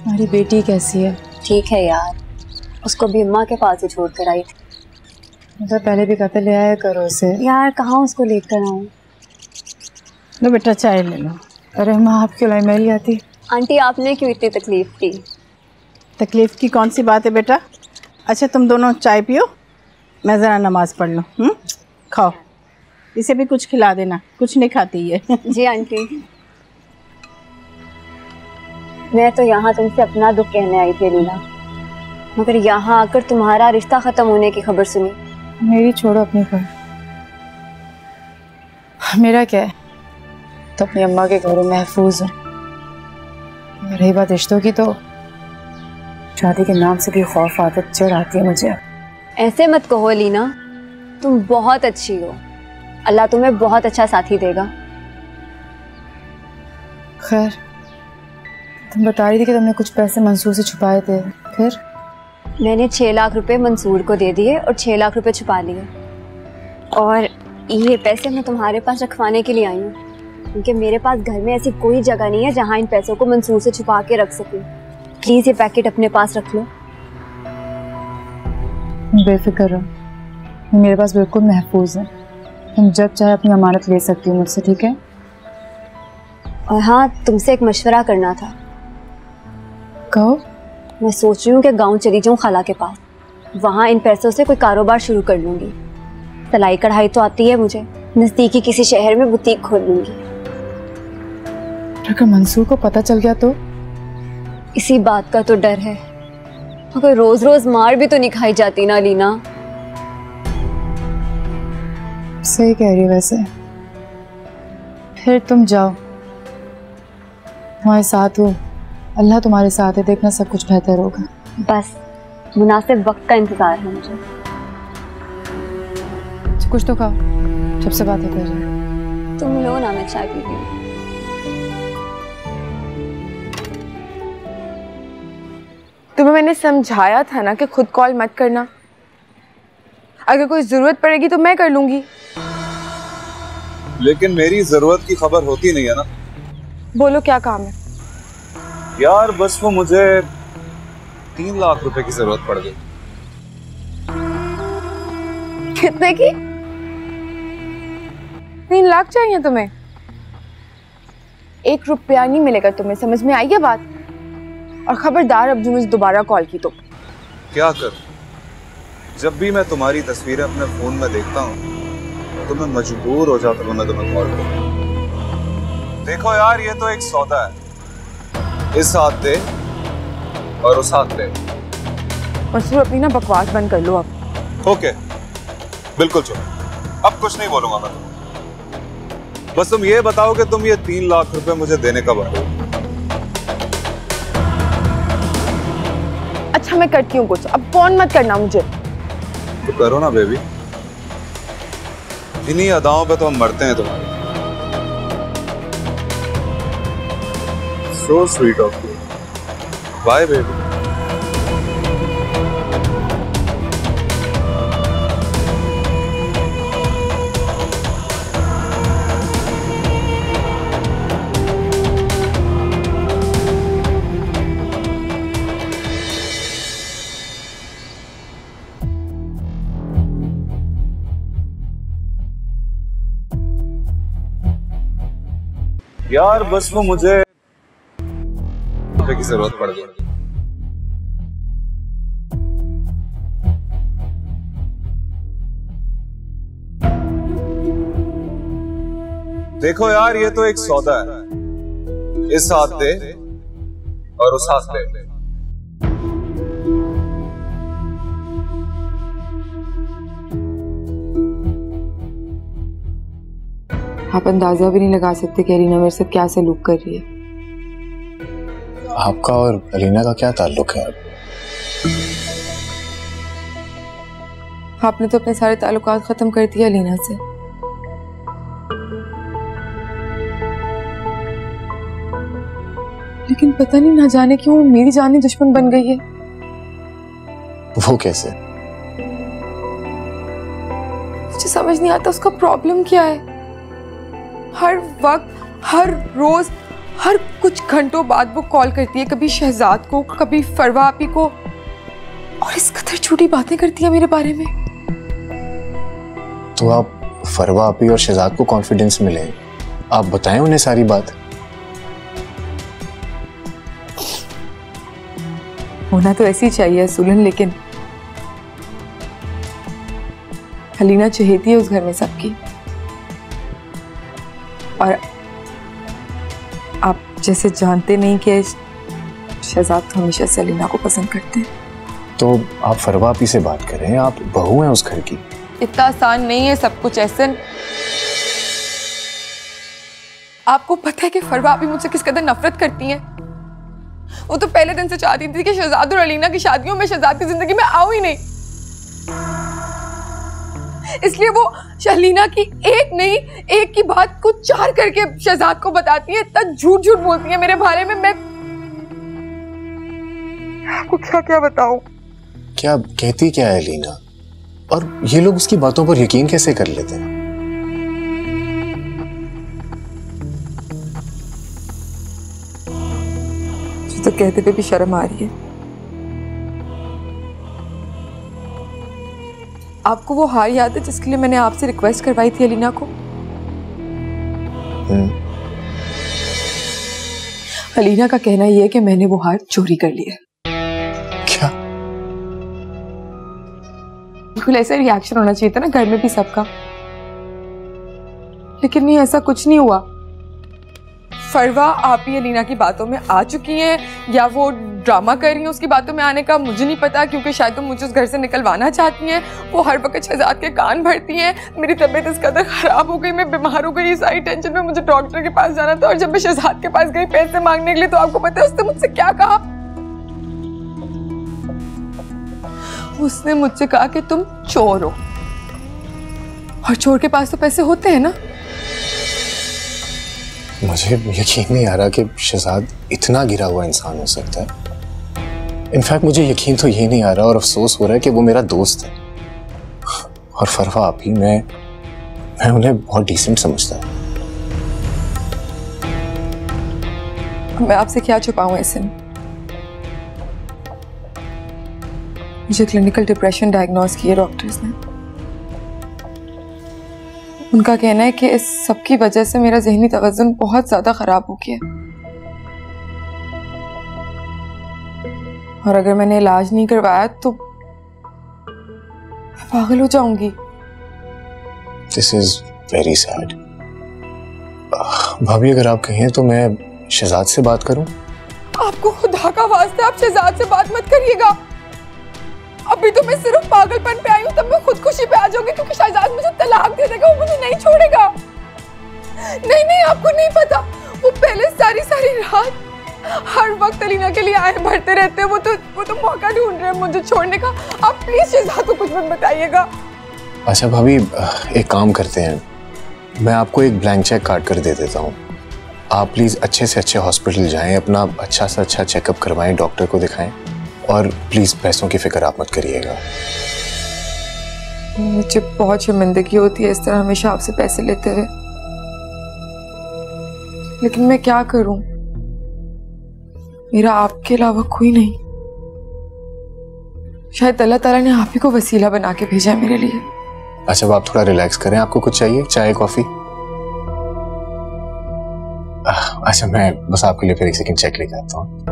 हमारी बेटी कैसी है? ठीक है यार, उसको भी अम्मा के पास ही छोड़ कर आई थी। मतलब पहले भी कहते ले आया करो उसे। यार कहाँ उसको लेकर आऊँ? लो बेटा चाय ले लो। अरे माँ आप क्यों लाई, मैं ले आती। आंटी आपने क्यों इतनी तकलीफ की? तकलीफ की कौन सी बात है बेटा। अच्छा तुम दोनों चाय पियो, मैं ज़रा नमाज पढ़ लूँ। खाओ, इसे भी कुछ खिला देना, कुछ नहीं खाती है। जी आंटी। मैं तो यहाँ तुमसे अपना दुख कहने आई थी लीना, मगर यहाँ आकर तुम्हारा रिश्ता खत्म होने की खबर सुनी। मेरी छोड़ो अपनी खबर, मेरा क्या है, तो अपनी अम्मा के घरों महफूज है। रही बात रिश्तों की, तो शादी के नाम से भी खौफ आदत चढ़ आती है मुझे। ऐसे मत कहो लीना, तुम बहुत अच्छी हो, अल्लाह तुम्हें बहुत अच्छा साथी देगा। खैर तुम बता रही थी कि तुमने कुछ पैसे मंसूर से छुपाए थे, फिर? मैंने 6 लाख रुपए मंसूर को दे दिए और 6 लाख रुपए छुपा लिए, और ये पैसे मैं तुम्हारे पास रखवाने के लिए आई हूँ, क्योंकि मेरे पास घर में ऐसी कोई जगह नहीं है जहाँ इन पैसों को मंसूर से छुपा के रख सकूँ। प्लीज़ ये पैकेट अपने पास रख लो। बेफिक्र रहो, मेरे पास बिल्कुल महफूज है। तुम जब चाहे अपनी अमानत ले सकती हो मुझसे, ठीक है? और हाँ, तुमसे एक मशवरा करना था। कहो। मैं सोच रही हूँ कि गांव चली जाऊँ खाला के पास, वहाँ इन पैसों से कोई कारोबार शुरू कर लूँगी। सिलाई कढ़ाई तो आती है मुझे, नज़दीकी किसी शहर में बुटीक खोल लूँगी। अगर मंसूर को पता चल गया तो? इसी बात का तो डर है, मगर रोज रोज मार भी तो नहीं खाई जाती ना लीना। सही कह रही हो वैसे। फिर तुम जाओ, तुम्हारे साथ हो, अल्लाह तुम्हारे साथ है, देखना सब कुछ बेहतर होगा। बस मुनासिब वक्त का इंतजार है मुझे। कुछ तो खाओ, जब से बातें कर रहे हैं। तुम लो ना, मैं चाय पीती हूँ। तुम्हें मैंने समझाया था ना कि खुद कॉल मत करना, अगर कोई जरूरत पड़ेगी तो मैं कर लूंगी। लेकिन मेरी जरूरत की खबर होती नहीं है ना। बोलो क्या काम है? यार बस वो मुझे 3 लाख रुपए की जरूरत पड़ गई। कितने की? 3 लाख चाहिए तुम्हें? 1 रुपया नहीं मिलेगा तुम्हें, समझ में आई है बात? और खबरदार अब जो मुझे दोबारा कॉल की तो। क्या कर, जब भी मैं तुम्हारी तस्वीरें अपने फोन में देखता हूँ तो मैं मजबूर हो जाता हूँ मैं तुम्हें कॉल करूँ। देखो यार, ये तो एक सौदा है, इस हाथ दे और उस हाथ दे। मंसूर अपनी ना बकवास बंद कर लो अब। ओके बिल्कुल चलो, अब कुछ नहीं बोलूंगा मैं तुम्हें। बस तुम ये बताओ कि तुम ये 3 लाख रुपए मुझे देने कब आए? अच्छा मैं करती हूँ कुछ, अब फोन मत करना मुझे। तो करो ना बेबी, इन्हीं अदाओं पे तो हम मरते हैं तुम्हारे। So sweet of you. Bye baby. यार बस वो मुझे की जरूरत पड़ गई। देखो यार, ये तो एक सौदा है, इस हाथ दे और उस हाथ दे। आप अंदाजा भी नहीं लगा सकते कि अलीना मेरे साथ क्या सलूक कर रही है। आपका और अलीना का क्या ताल्लुक है? आपने तो अपने सारे ताल्लुकात खत्म कर दिए अलीना से। लेकिन पता नहीं ना जाने क्यों मेरी जानी दुश्मन बन गई है। वो कैसे? मुझे समझ नहीं आता उसका प्रॉब्लम क्या है। हर वक्त, हर रोज, हर कुछ घंटों बाद वो कॉल करती है, कभी शहजाद को, कभी फरवा आपी को, और इस कदर झूठी बातें करती है मेरे बारे में। तो आप फरवा आपी और शहजाद को कॉन्फिडेंस में लें, आप बताएं उन्हें सारी बात। होना तो ऐसी चाहिए सुलन, लेकिन हलीना चहेती है उस घर में सबकी, और आप जैसे जानते नहीं कि शहजाद तो हमेशा से हलीना को पसंद करते हैं। तो आप फरवा आपी से बात करें, आप बहू हैं उस घर की। इतना आसान नहीं है सब कुछ एहसन। आपको पता है कि फरवा आपी मुझसे किस कदर नफरत करती हैं? वो तो पहले दिन से चाहती थी कि शहजाद और अलीना की शादियों में शहजाद की जिंदगी में आऊं ही नहीं, इसलिए वो शहलीना की एक नहीं एक की बात को 4 करके शहजाद को बताती है। इतना झूठ झूठ बोलती है मेरे बारे में, मैं आपको क्या क्या बताऊं। क्या कहती क्या है अलीना, और ये लोग उसकी बातों पर यकीन कैसे कर लेते हैं? तो कहते हुए भी शर्म आ रही है। आपको वो हार याद है जिसके लिए मैंने आपसे रिक्वेस्ट करवाई थी अलीना को? अलीना का कहना यह है कि मैंने वो हार चोरी कर लिया। क्या? बिल्कुल ऐसा रिएक्शन होना चाहिए था ना घर में भी सबका, लेकिन नहीं, ऐसा कुछ नहीं हुआ। फरवा आप ही अलीना की बातों में आ चुकी हैं या वो ड्रामा कर रही हैं उसकी बातों में आने का मुझे नहीं पता, क्योंकि शायद तो मुझे उस घर से निकलवाना चाहती हैं। वो हर वक्त शहजाद के कान भरती हैं। मेरी तबीयत इस कदर खराब हो गई, मैं बीमार हो गई, सारी टेंशन में मुझे डॉक्टर के पास जाना था, और जब मैं शहजाद के पास गई पैसे मांगने के लिए, तो आपको पता है उसने मुझसे क्या कहा? उसने मुझसे कहा कि तुम चोर हो, और चोर के पास तो पैसे होते हैं ना। मुझे यकीन नहीं आ रहा कि शहजाद इतना गिरा हुआ इंसान हो सकता है। इनफैक्ट मुझे यकीन तो ये नहीं आ रहा और अफसोस हो रहा है कि वो मेरा दोस्त है, और फरवा आप ही, मैं उन्हें बहुत डिसेंट समझता हूँ। मैं आपसे क्या छुपाऊं ऐसे में? मुझे क्लिनिकल डिप्रेशन डायग्नोज किया डॉक्टर्स ने। उनका कहना है कि इस सब की वजह से मेरा ज़हनी तवज़ुन बहुत ज्यादा खराब हो गया, और अगर मैंने इलाज नहीं करवाया तो मैं पागल हो जाऊंगी। This is very sad. भाभी अगर आप कहें तो मैं शहजाद से बात करूं? आपको खुदा का वास्ता आप शहजाद से बात मत करिएगा। अभी तो मैं सिर्फ पागलपन पे आई हूँ, तब मैं खुदकुशी पे आ जाऊंगी, क्योंकि शहजाद मुझे तलाक दे देगा, वो मुझे नहीं छोड़ेगा। नहीं नहीं, आपको नहीं पता, वो पहले सारी रात हर वक्त अलीना के लिए आए भरते रहते हैं। वो तो मौका ढूंढ रहे हैं मुझे छोड़ने का। आप प्लीज शहजाद को कुछ मत बताइएगा। अच्छा भाभी, एक काम करते हैं, मैं आपको एक ब्लैंक चेक काट कर दे देता हूँ। आप प्लीज अच्छे से अच्छे हॉस्पिटल जाएं, अपना अच्छा से अच्छा चेकअप करवाएं, डॉक्टर को दिखाएं, और प्लीज पैसों की फिक्र आप मत करिएगा। मुझे बहुत शर्मिंदगी होती है इस तरह हमेशा आपसे पैसे लेते हुए, लेकिन मैं क्या करूं, मेरा आपके अलावा कोई नहीं। शायद अल्लाह ताला ने आप ही को वसीला बना के भेजा है मेरे लिए। अच्छा, अब आप थोड़ा रिलैक्स करें। आपको कुछ चाहिए, चाय कॉफी? अच्छा, मैं बस आपके लिए फिर एक सेकंड चेक लेके आता हूँ।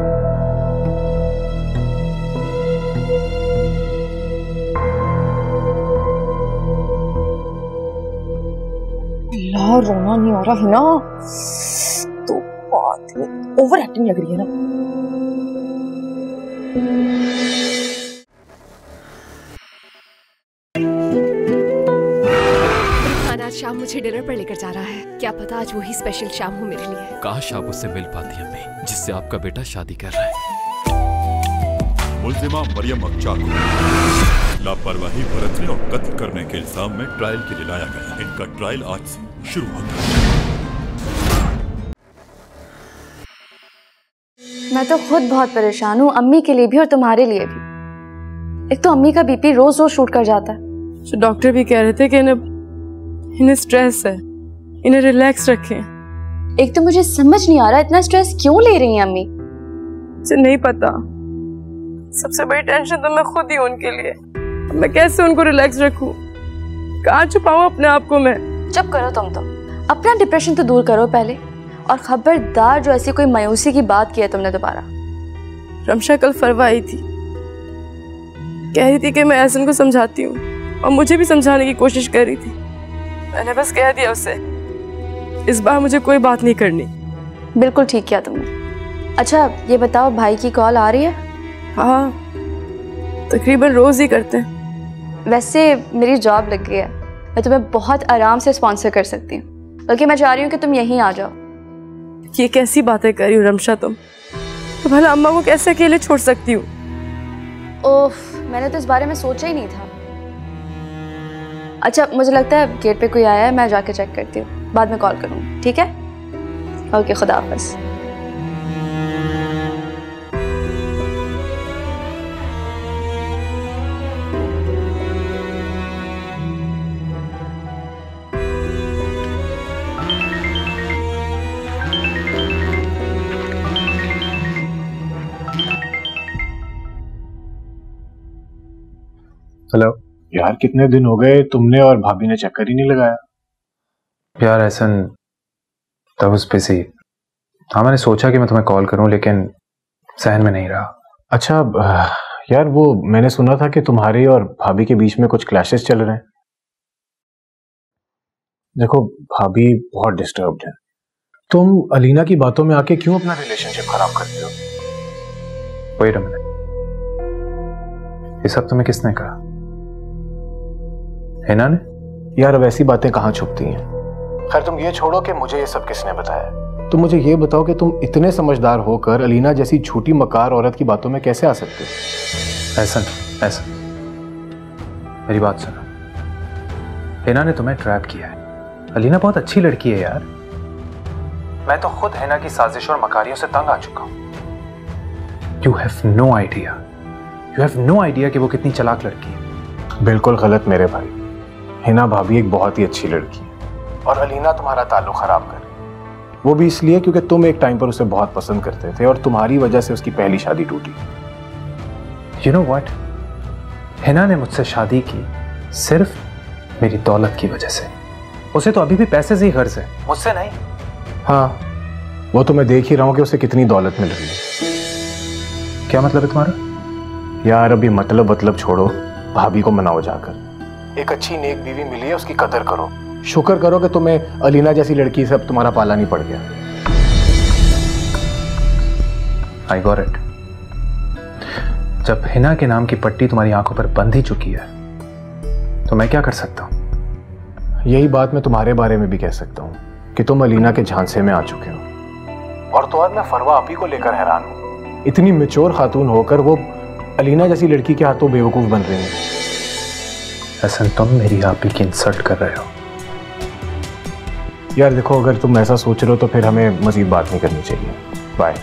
रोना नहीं आ रहा है ना, तो बात में ओवर एक्टिंग लग रही है ना। आज शाम मुझे डिनर पर लेकर जा रहा है। क्या पता आज वही स्पेशल शाम हो मेरे लिए। काश आप उससे मिल पाती अम्मी, जिससे आपका बेटा शादी कर रहा है। मुल्जिमा मरियम अख्चा को लापरवाही बरतने और कत्ल करने के इल्जाम में ट्रायल के लिए लाया गया। इनका ट्रायल आज से शुरू होता है। मैं तो खुद बहुत परेशान हूँ, अम्मी के लिए भी और तुम्हारे लिए भी। एक तो अम्मी का बीपी रोज रोज शूट कर जाता है। तो डॉक्टर भी कह रहे थे कि इन्हें स्ट्रेस है, इन्हें रिलैक्स रखें। एक तो मुझे समझ नहीं आ रहा इतना स्ट्रेस क्यों ले रही हैं अम्मी। मुझे नहीं पता, सबसे बड़ी टेंशन तो मैं खुद ही हूँ उनके लिए। मैं कैसे उनको रिलैक्स रखूं, कहाँ छुपाऊं अपने आप को मैं। चुप करो तुम तो, अपना डिप्रेशन तो दूर करो पहले, और खबरदार जो ऐसी कोई मायूसी की बात की है तुमने दोबारा। रमशा कल फरवा आई थी, कह रही थी कि मैं एहसन को समझाती हूँ और मुझे भी समझाने की कोशिश कर रही थी। मैंने बस कह दिया उसे इस बार मुझे कोई बात नहीं करनी। बिल्कुल ठीक किया तुमने। अच्छा ये बताओ भाई की कॉल आ रही है? हाँ तकरीबन रोज ही करते हैं। वैसे मेरी जॉब लग गई है, मैं तुम्हें बहुत आराम से स्पॉन्सर कर सकती हूँ, बल्कि मैं चाह रही हूँ कि तुम यहीं आ जाओ। ये कैसी बातें कर रही हो रमशा तुम? तो भला अम्मा को कैसे अकेले छोड़ सकती हूँ? ओह मैंने तो इस बारे में सोचा ही नहीं था। अच्छा मुझे लगता है गेट पे कोई आया है, मैं जाके चेक करती हूँ, बाद में कॉल करूँगी, ठीक है? ओके खुदा हाफिज़। हेलो यार, कितने दिन हो गए तुमने और भाभी ने चक्कर ही नहीं लगाया। यार एहसन तब उस पे से हाँ मैंने सोचा कि मैं तुम्हें कॉल करूं लेकिन सहन में नहीं रहा। अच्छा यार वो मैंने सुना था कि तुम्हारे और भाभी के बीच में कुछ क्लैशेस चल रहे हैं। देखो भाभी बहुत डिस्टर्ब्ड है, तुम अलीना की बातों में आके क्यों अपना रिलेशनशिप खराब करते हो? वेट अ मिनट, ये सब तुम्हें किसने कहा? हिना ने? यार अब ऐसी बातें कहाँ छुपती हैं। खैर तुम ये छोड़ो कि मुझे ये सब किसने बताया। तुम मुझे ये बताओ कि तुम इतने समझदार होकर अलीना जैसी झूठी मकार औरत की बातों में कैसे आ सकते हो? ऐसा मेरी बात सुनो, हिना ने तुम्हें ट्रैप किया है। अलीना बहुत अच्छी लड़की है यार, मैं तो खुद हिना की साजिश और मकारियों से तंग आ चुका हूं। यू हैव नो आइडिया कि वो कितनी चालाक लड़की है। बिल्कुल गलत मेरे भाई, हिना भाभी एक बहुत ही अच्छी लड़की है और अलीना तुम्हारा ताल्लुक खराब कर रही है। वो भी इसलिए क्योंकि तुम एक टाइम पर उसे बहुत पसंद करते थे और तुम्हारी वजह से उसकी पहली शादी टूटी। यू नो व्हाट, हिना ने मुझसे शादी की सिर्फ मेरी दौलत की वजह से। उसे तो अभी भी पैसे से ही गर्ज है, मुझसे नहीं। हाँ वो तो मैं देख ही रहा हूं कि उसे कितनी दौलत मिल रही है। क्या मतलब है तुम्हारा? यार अभी मतलब छोड़ो, भाभी को मनाओ जाकर। एक अच्छी नेक बीवी मिली है, उसकी कदर करो। शुक्र करो कि तुम्हें अलीना जैसी लड़की से अब तुम्हारा पाला नहीं पड़ गया। I got it. जब हिना के नाम की पट्टी तुम्हारी आंखों पर बंध ही चुकी है तो मैं क्या कर सकता हूं? यही बात मैं तुम्हारे बारे में भी कह सकता हूं कि तुम अलीना के झांसे में आ चुके हो। और तो और मैं फरवा आपी को लेकर हैरान हूं, इतनी मैच्योर खातून होकर वो अलीना जैसी लड़की के हाथों बेवकूफ बन रही है। हसन तुम मेरी आपी की इंसल्ट कर रहे हो। यार देखो अगर तुम ऐसा सोच रहे हो तो फिर हमें मजीद बात नहीं करनी चाहिए। बाय।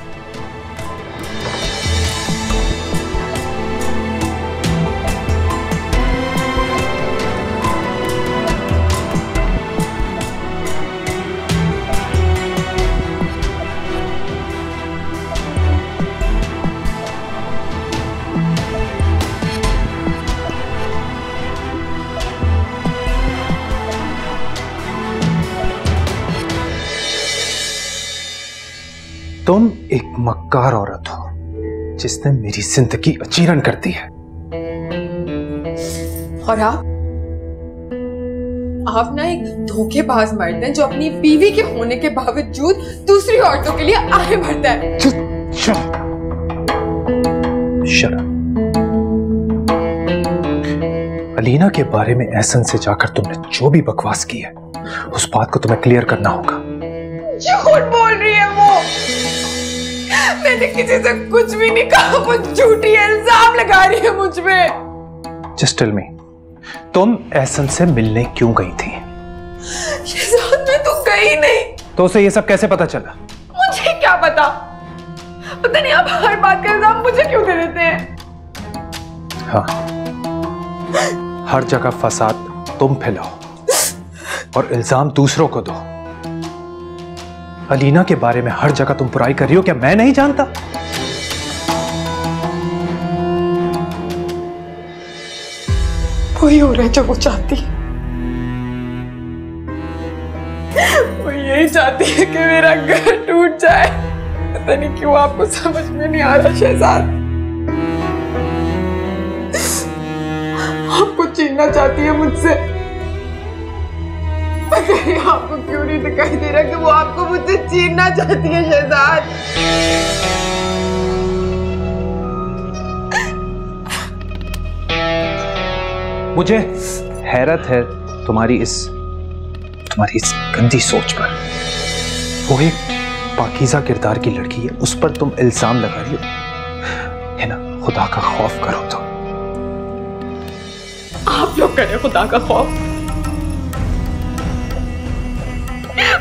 तुम एक मक्कार औरत हो जिसने मेरी जिंदगी अचीरन कर दी है। और आप ना एक धोखेबाज मर्द हैं जो अपनी बीवी के होने के बावजूद दूसरी औरतों के लिए आगे बढ़ता है। शर्म। अलीना के बारे में एहसन से जाकर तुमने जो भी बकवास की है उस बात को तुम्हें क्लियर करना होगा। झूठ बोल रही है वो, मैंने किसी से कुछ भी नहीं कहा, वो झूठी इल्जाम लगा रही है मुझ पे। Just tell me, तुम एहसन से मिलने क्यों गई थी? मैं तो गई नहीं। तो उसे ये सब कैसे पता चला? मुझे क्या पता नहीं, आप हर बात का इल्जाम मुझे क्यों दे देते हैं? हाँ, हर जगह फसाद तुम फैलाओ और इल्जाम दूसरों को दो। अलीना के बारे में हर जगह तुम बुराई कर रही हो, क्या मैं नहीं जानता? वही हो रहा है जो वो चाहती है। वो यही चाहती है कि मेरा घर टूट जाए। पता नहीं क्यों आपको समझ में नहीं आ रहा शहजाद। आपको छीनना चाहती है मुझसे। आपको क्यों नहीं दिखाई दे रहा कि वो आपको मुझसे छीनना चाहती है शहजाद? मुझे हैरत है तुम्हारी इस गंदी सोच पर। वो एक पाकीज़ा किरदार की लड़की है, उस पर तुम इल्जाम लगा रही हो। है ना, खुदा का खौफ करो तो। आप लोग करें खुदा का खौफ।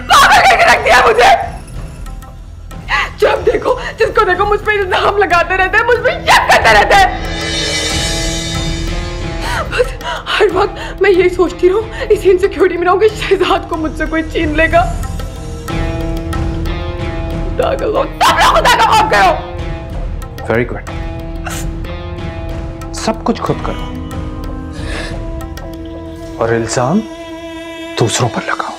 पागल करके रख दिया मुझे। जब देखो जिसको देखो मुझ पे इल्जाम लगाते रहते हैं, मुझ पे शक करते रहते हैं। बस हर वक्त मैं यही सोचती रहूं, इसी इनसिक्योरिटी में रहूं कि शहजाद को मुझसे कोई छीन लेगा। खुदा का खौफ करो। वेरी गुड, सब कुछ खुद करो और इल्जाम दूसरों पर लगाओ।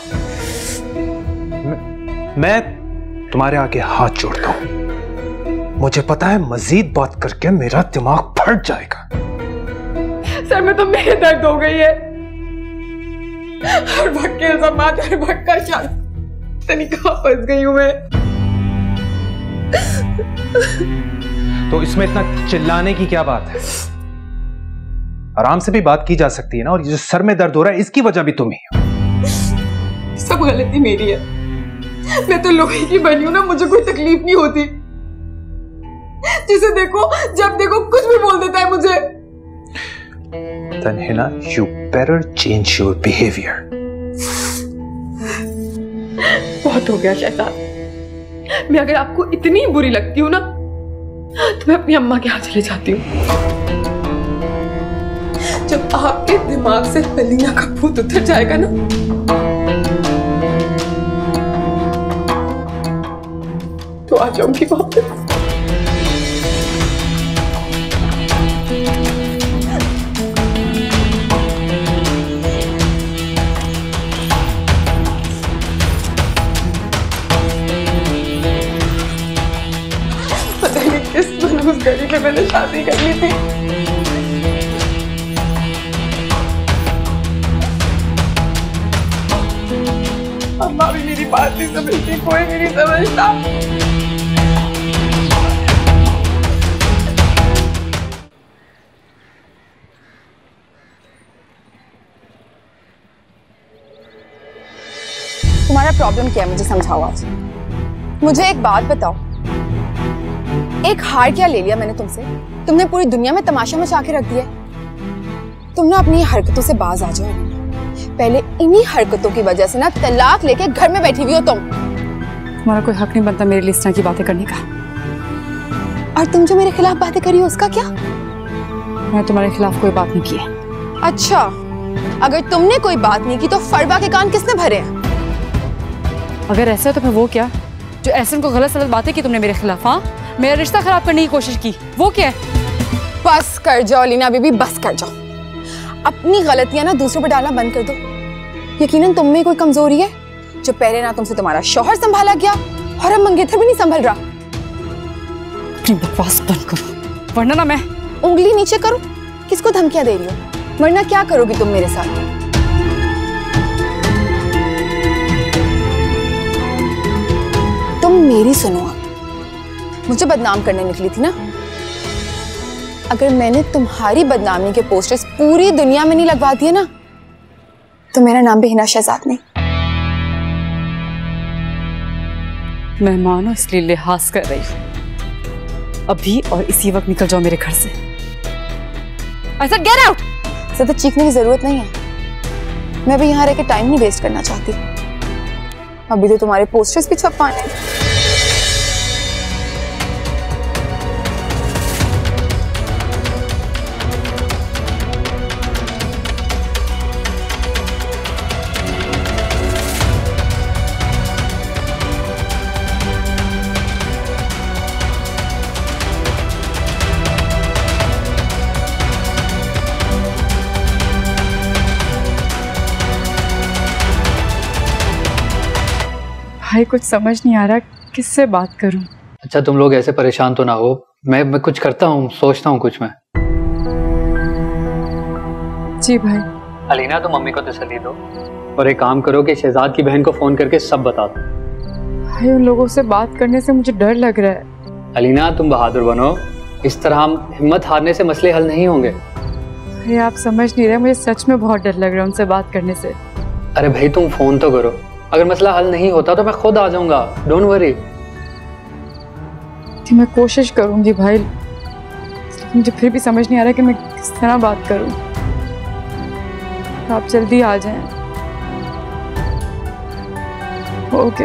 मैं तुम्हारे आगे हाथ जोड़ता हूं। मुझे पता है मजीद बात करके मेरा दिमाग फट जाएगा। सर में तो मेरे दर्द हो गई है। हर वक्त के इल्जामात, हर वक्त का शक। तनी कहां फंस गई हूं मैं। तो इसमें इतना चिल्लाने की क्या बात है? आराम से भी बात की जा सकती है ना। और ये जो सर में दर्द हो रहा है, इसकी वजह भी तुम ही हो। सब गलती मेरी है। मैं तो लोहे की बनी हूं ना, मुझे कोई तकलीफ नहीं होती। जिसे देखो जब देखो कुछ भी बोल देता है मुझे। Then Hina, you better change your behavior. बहुत हो गया शहजाद। मैं अगर आपको इतनी बुरी लगती हूँ ना, तो मैं अपनी अम्मा के यहाँ चले जाती हूँ। जब आपके दिमाग से अलीना का भूत उतर जाएगा ना, तो आ जाऊंगी वापस। उस गली में मैंने शादी कर ली थी। अम्मा भी मेरी बात नहीं समझती, कोई भी नहीं समझता। तुम्हारा प्रॉब्लम क्या है, मुझे समझाओ आज। मुझे एक बात बताओ, एक हार क्या ले लिया मैंने तुमसे? तुमने पूरी दुनिया में तमाशा मचा के रख दिया। तुम ना अपनी हरकतों से बाज आ जाओ। पहले इन्हीं हरकतों की वजह से ना तलाक लेके घर में बैठी हुई हो तुम। तुम्हारा कोई हक नहीं बनता मेरे लिए इस तरह की बातें करने का। और तुम जो मेरे खिलाफ बातें करी हो उसका क्या? मैंने तुम्हारे खिलाफ कोई बात नहीं की है। अच्छा, अगर तुमने कोई बात नहीं की तो फरवा के कान किसने भरे हैं? अगर ऐसा है तो फिर वो क्या जो ऐसे को गलत सलत बातें की तुमने मेरे खिलाफ? हाँ, मेरा रिश्ता खराब करने की कोशिश की, वो क्या है? बस कर जाओ लीना बीबी, बस कर जाओ। अपनी गलतियां ना दूसरों पर डालना बंद कर दो। यकीनन तुम में कोई कमजोरी है जो पहले ना तुमसे तुम्हारा शौहर संभाला गया और अब मंगेतर भी नहीं संभल रहा। अपनी बकवास बंद करो वरना ना मैं उंगली नीचे करूं। किसको धमकियां दे रही हो? वरना क्या करोगी तुम मेरे साथ? तुम मेरी सुनो। मुझे बदनाम करने निकली थी ना? अगर मैंने तुम्हारी बदनामी के पोस्टर्स पूरी दुनिया में नहीं लगवा दिए ना, तो मेरा नाम भी हिना शहजाद नहीं। मेहमान हो इसलिए लिहाज कर रही हूँ। अभी और इसी वक्त निकल जाओ मेरे घर से। ऐसा गेट आउट। ज्यादा चीखने की जरूरत नहीं है। मैं भी यहाँ रह के टाइम नहीं वेस्ट करना चाहती। अभी तो तुम्हारे पोस्टर्स भी छपवाने हैं। भाई कुछ समझ नहीं आ रहा किससे बात करूं। अच्छा तुम लोग ऐसे परेशान तो ना हो, मैं कुछ करता हूँ, सोचता हूँ कुछ मैं। जी भाई। अलीना तुम मम्मी को तसल्ली दो और एक काम करो कि शहजाद की बहन को फोन करके सब बता दो। भाई उन लोगों से बात करने से मुझे डर लग रहा है। अलीना तुम बहादुर बनो, इस तरह हम हिम्मत हारने से मसले हल नहीं होंगे। भाई आप समझ नहीं रहे, मुझे सच में बहुत डर लग रहा है उनसे बात करने से। अरे भाई तुम फोन तो करो, अगर मसला हल नहीं होता तो मैं खुद आ जाऊंगा, डोंट वरी। मैं कोशिश करूंगी भाई, मुझे फिर भी समझ नहीं आ रहा कि मैं किस तरह बात करूं। आप जल्दी आ जाएं। ओके।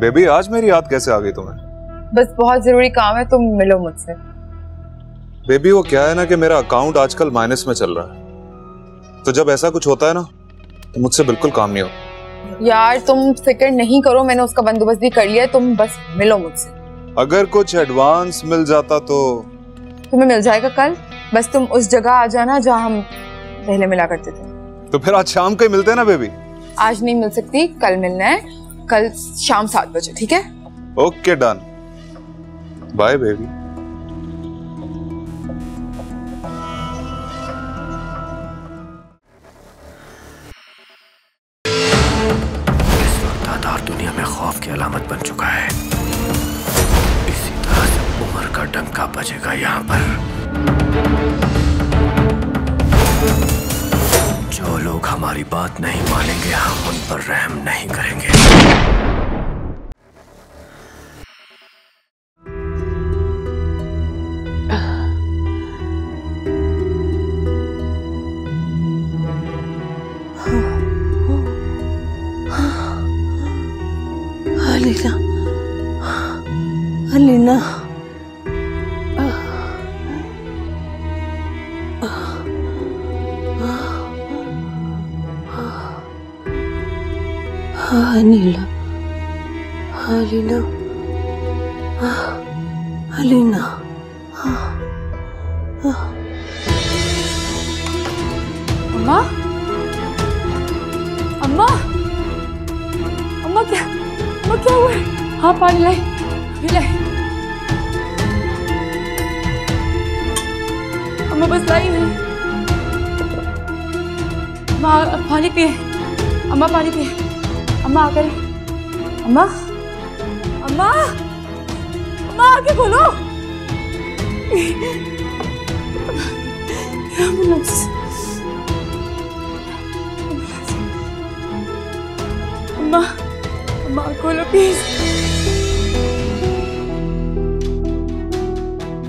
बेबी आज मेरी याद कैसे आ गई तुम्हें? बस बहुत जरूरी काम है, तुम मिलो मुझसे। बेबी वो क्या है ना कि मेरा अकाउंट आजकल माइनस में चल रहा है, तो जब ऐसा कुछ होता है ना तो मुझसे बिल्कुल काम नहीं होता। यार तुम फिक्र नहीं करो, मैंने उसका बंदोबस्त भी कर लिया है, तुम बस मिलो मुझसे। अगर कुछ एडवांस मिल जाता तो? तुम्हें मिल जाएगा कल, बस तुम उस जगह आ जाना जहाँ हम पहले मिला करते थे। तो फिर आज शाम को ही मिलते हैं ना बेबी? आज नहीं मिल सकती, कल मिलना है, कल शाम 7 बजे, ठीक है? Okay done, bye baby. दुनिया में खौफ की अलामत बन चुका है, इसी तरह से उम्र का डंका बजेगा यहाँ पर। जो लोग हमारी बात नहीं मानेंगे हम उन पर रहम नहीं करेंगे। अलीना, अलीना, अनीला, अलीना, अलीना, अम्मा, अम्मा, अम्मा क्या हुआ है? हाँ पानी लाई, अम्मा बस लाई है। अम्मा पानी पिए, अम्मा पानी पिए, अम्मा आकर, अम्मा, अम्मा, अम्मा आके बोलो। अम्मा, अम्मा खोलो please.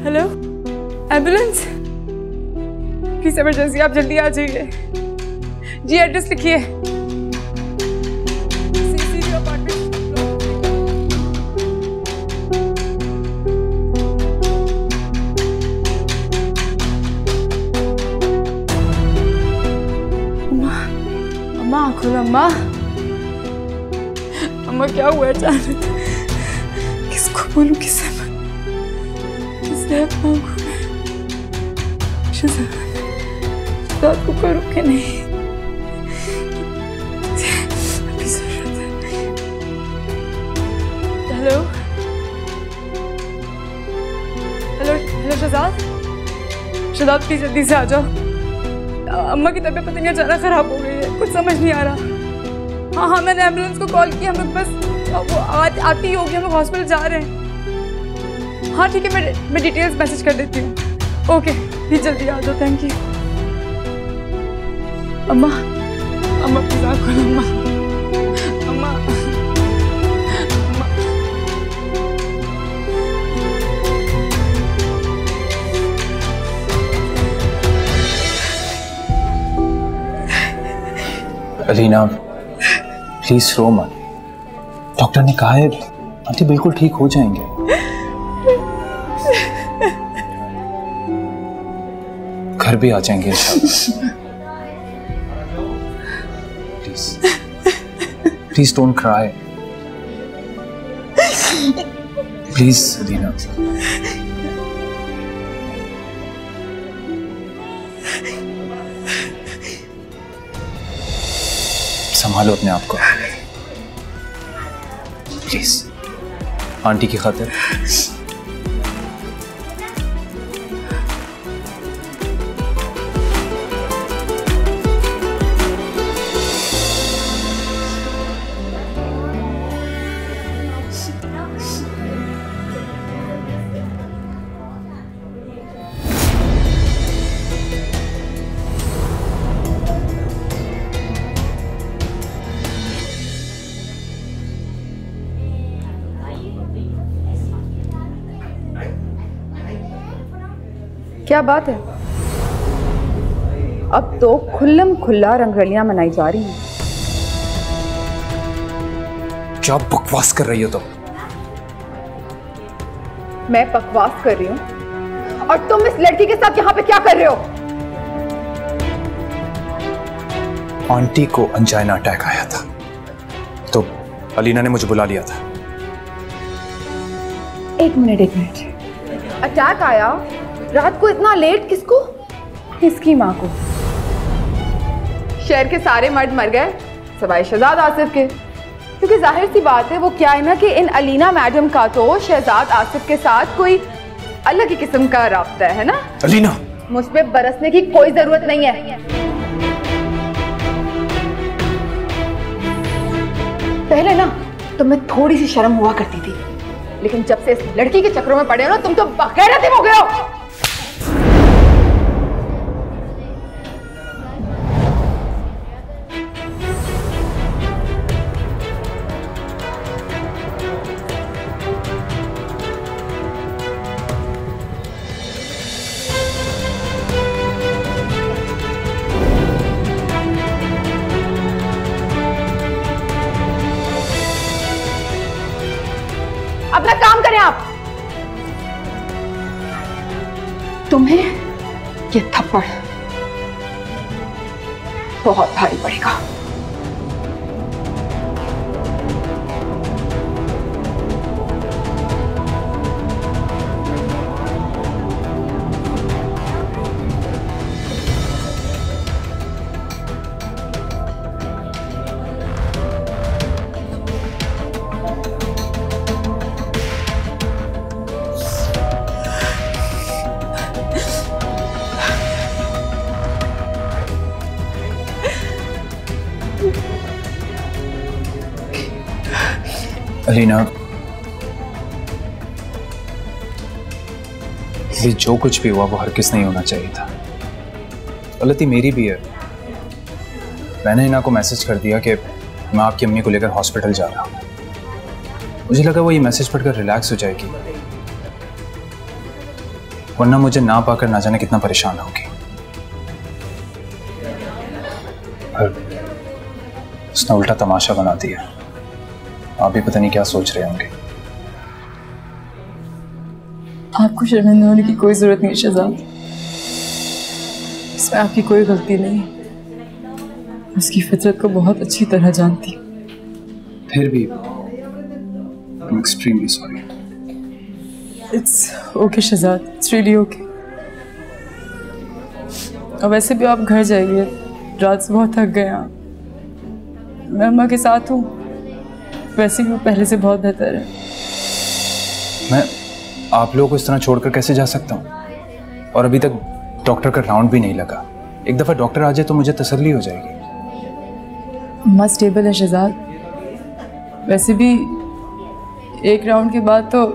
Hello ambulance, please emergency, आप जल्दी आ जाइए। जी एड्रेस लिखिए, सीसीडी अपार्टमेंट। अम्मा, अम्मा खोलो अम्मा। अम्मा क्या हुआ अचानक? किसको बोलूं, किसे मांगू? शहजाद को करूं कि नहीं? अभी जरूरत है। Hello hello hello Shehzad, Shehzad please जल्दी से आ जाओ। अम्मा की तबीयत पता नहीं अचानक खराब हो गई है, कुछ समझ नहीं आ रहा। हाँ मैंने एम्बुलेंस को कॉल किया, हमें बस वो आती ही होगी, हम लोग हॉस्पिटल जा रहे हैं। हाँ ठीक है, मैं डिटेल्स मैसेज कर देती हूँ। ओके प्लीज जल्दी आ जाओ, थैंक यू। अम्मा, अम्मा प्लीज आँख खोलो अम्मा, अम्मा, अलीना प्लीज रो मत, डॉक्टर ने कहा है आंटी बिल्कुल ठीक हो जाएंगे। घर भी आ जाएंगे इंशाल्लाह। Please don't cry, please Alina. संभालो अपने आप को प्लीज, आंटी की खातिर। क्या बात है? अब तो खुल्लम खुल्ला रंगरलियां मनाई जा रही हैं। क्या बकवास कर रही हो तुम? मैं बकवास कर रही हूँ और तुम इस लड़की के साथ यहाँ पे क्या कर रहे हो? आंटी को अंजाइना अटैक आया था तो अलीना ने मुझे बुला लिया था। एक मिनट। अटैक आया रात को इतना लेट? किसको? किसकी माँ को? शहर के सारे मर्द मर गए सिवाय शहजाद आसिफ के, क्योंकि जाहिर सी बात है वो क्या है ना कि इन अलीना मैडम का तो शहजाद आसिफ के साथ कोई अलग ही किस्म का राब्ता है ना। अलीना, मुझ पे बरसने की कोई जरूरत नहीं है। पहले ना तुम्हें थोड़ी सी शर्म हुआ करती थी, लेकिन जब से इस लड़की के चक्रों में पड़े हो ना तुम तो बगैरती हो गए हो। अपना काम करें आप। तुम्हें ये थप्पड़ बहुत भारी पड़ेगा। अलीना, ये जो कुछ भी हुआ वो हरगिज़ नहीं होना चाहिए था। गलती मेरी भी है। मैंने इना को मैसेज कर दिया कि मैं आपकी अम्मी को लेकर हॉस्पिटल जा रहा हूँ। मुझे लगा वो ये मैसेज पढ़कर रिलैक्स हो जाएगी, वरना मुझे ना पाकर ना जाने कितना परेशान होगी। उसने उल्टा तमाशा बना दिया। आप भी पता नहीं क्या सोच रहे होंगे। आपको शर्मिंदा होने की कोई जरूरत नहीं शहजाद, इसमें आपकी कोई गलती नहीं। उसकी फितरत को बहुत अच्छी तरह जानती। फिर भी I'm extremely sorry. It's okay Shahzad, it's really okay। और वैसे भी आप घर जाइए, रात से बहुत थक गए आप। मैं अम्मा के साथ हूँ, वैसे भी वो पहले से बहुत बेहतर है। मैं आप लोगों को इस तरह छोड़कर कैसे जा सकता हूँ? और अभी तक डॉक्टर का राउंड भी नहीं लगा। एक दफ़ा डॉक्टर आ जाए तो मुझे तसल्ली हो जाएगी। अम्मा स्टेबल है शहजाद। वैसे भी एक राउंड के बाद तो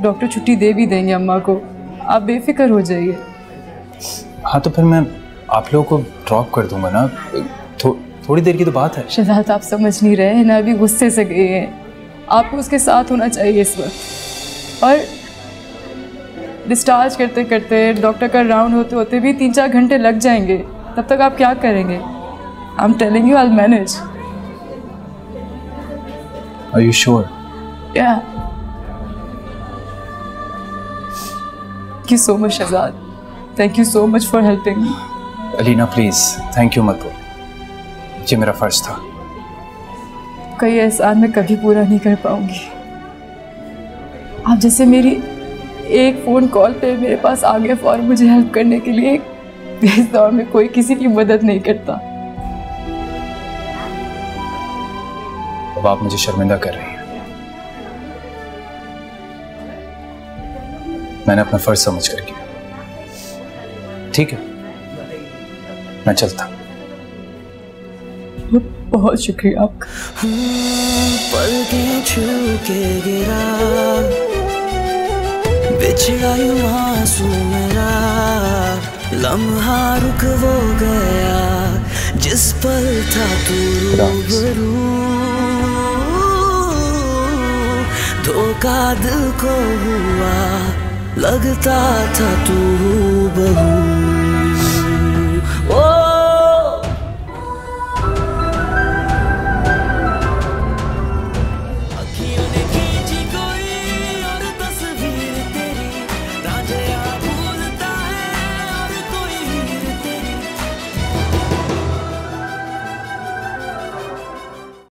डॉक्टर छुट्टी दे भी देंगे अम्मा को, आप बेफिक्र हो जाइए। हाँ तो फिर मैं आप लोगों को ड्रॉप कर दूंगा ना, थोड़ी देर की तो बात है। शहजाद आप समझ नहीं रहे हैं ना, अभी गुस्से से गए हैं। आपको उसके साथ होना चाहिए इस वक्त। और डिस्चार्ज करते करते डॉक्टर का राउंड होते होते भी 3-4 घंटे लग जाएंगे। तब तक आप क्या करेंगे? I am telling you I will manage. Are you sure? Yeah. Thank you so much Shahzad, thank you so much for helping me. Alina please thank you मत बोल, ये मेरा फर्ज था। कई एहसान मैं कभी पूरा नहीं कर पाऊंगी। आप जैसे मेरी एक फ़ोन कॉल पे मेरे पास आ गए और मुझे हेल्प करने के लिए, इस दौर में कोई किसी की मदद नहीं करता। अब आप मुझे शर्मिंदा कर रही हैं। मैंने अपना फर्ज समझ कर किया। ठीक है, मैं चलता हूं। बहुत शुक्रिया आपका। पलकें छू के गिरा बिछड़ा यूं आंसू मेरा, लम्हा रुक वो गया जिस पल था तू रूबरू, धोखा दिल को हुआ लगता था तू बहू।